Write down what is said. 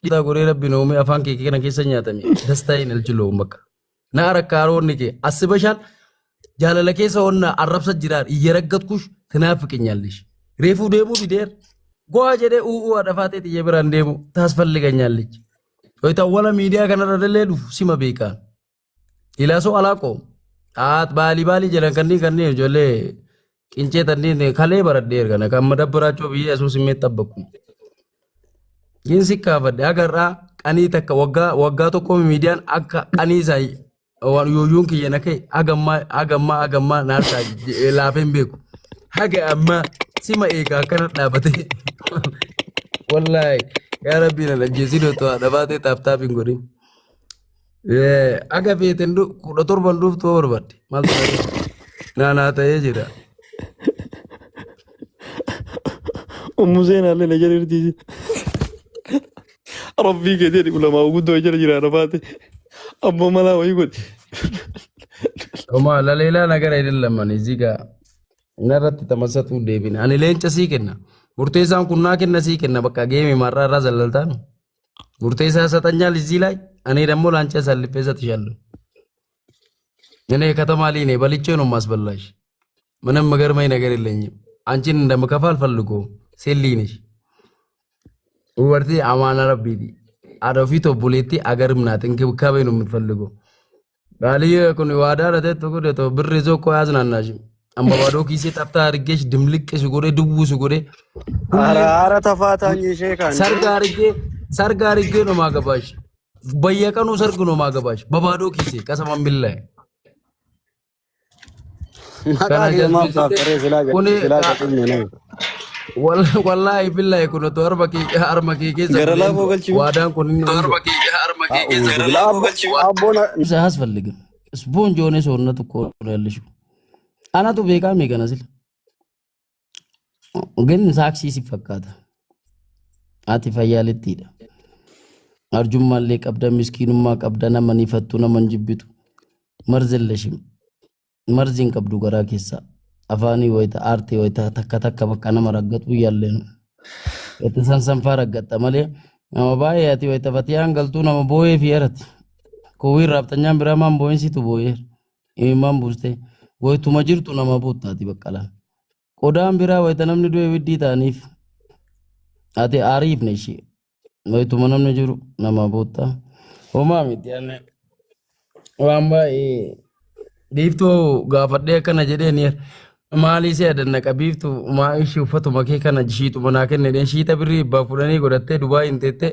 Ita goree rabbi noomee afaan kee kana keessa nyaatame dastaa hin ilchiloo bakka. Na rakkaaroo nike asibashaan jaalala keessa onna arrabsa jiraan iyya raggatkush tinaafiqanyaallish. Reefuu deemuu fideer go'a jedhee u'uu adhafaatee xiyya biraan deemu taasifalliganyaallich. Wayita wala miidiyaa kanarra dallee dhufu sima beekaan. Ilaasoo alaaqoo baalii jedhan kanneen ijoollee qincee tanneen kalee baradheer kana kan madabbaraachoo biyya asuus hin meexxabbaku. Ginsi kaafadhe agarraa qanii takka waggaa tokko miidiyaan akka qanii isaa yooyuun kiyya na ka'e agammaa naarsaa laafeen beeku. Haga amma sima eegaa akkana dhaabatee wallaahi yaa rabbii na lajjeessi dhootoo dhabaatee taaptaap hin godhin. Aga feeten 17 dhuuftuu barbaadde maaltu naanaa ta'ee jira. Museen haallee na jedhirtiisi. Rabbii keetii dhibulamaa guddoo jira dhabaate ammoo malaa wayii godhe. Oma laleelaa nagara hin lamani zigaa narratti tamassatu deebine ani leenca sii kenna murteessaan kunnaa kenna sii kenna bakka geemi marraa irraa zallaltaanu murteessaa saxanyaa liziilaa ani dammoo laancaa sallipeessa tishallu እኔ ከተማሊ ነኝ በልቼ ነው ማስበላሽ ምንም መገርመኝ ነገር የለኝም አንቺን እንደምከፋል ፈልጎ ሴሊ ነሽ ወርቴ አማና ረቢቲ አዶፊቶ ቡሌቲ አገርም ናት እንክብካቤ ነው የምትፈልገው ባልየ ኩን ዋዳ ለተት ተቆደቶ ብር ይዞ እኮ ያዝናናሽ አምባባዶ ኪሴ ጠፍታ አርጌሽ ድምልቅ ስጎዴ ድቡ ስጎዴ ኧረ ተፋታኝ ሼካን ሰርግ አርጌ ነው ማገባሽ በየቀኑ ሰርግ ነው ማገባሽ በባዶ ኪሴ ቀሰማን ቢላይ والله بالله كنا توربك أرمك كذا وادان كنا توربك أرمك كذا زهاز فلقي سبون جوني سورنا تكون ليشو أنا تو بيكار ميكا نزل جن ساكسي سفكاتا آتي فيالي تيدا أرجو مالك أبدا مسكين ما أبدا نمني فتونا من جبتو مرزل لشيم مرزين كبدو غرا كيسا أفاني ويتا آرتي ويتا تكا تكا بكا نمرقات ويالين ويتا سنسن فارقات مالي نما باي ياتي ويتا فتيان قلتو نما بوي فيارت كوير رابطنيان برامان بوين سيتو بوير إمام بوستي ويتو مجرتو نما بوتاتي بكالان قدام برا ويتا نمني دوي ودي تانيف آتي آريف نشي ويتو منم نجرو نما بوتا وما ميتيان وامبا Biiftuu gaafadhee akkana jedhee niir maalii si adannaqa biiftuu maa ishii uffatu makee kana shiixu manaa kennedheen shiita birrii ibbaa fudhanii godhattee Dubaay hin teettee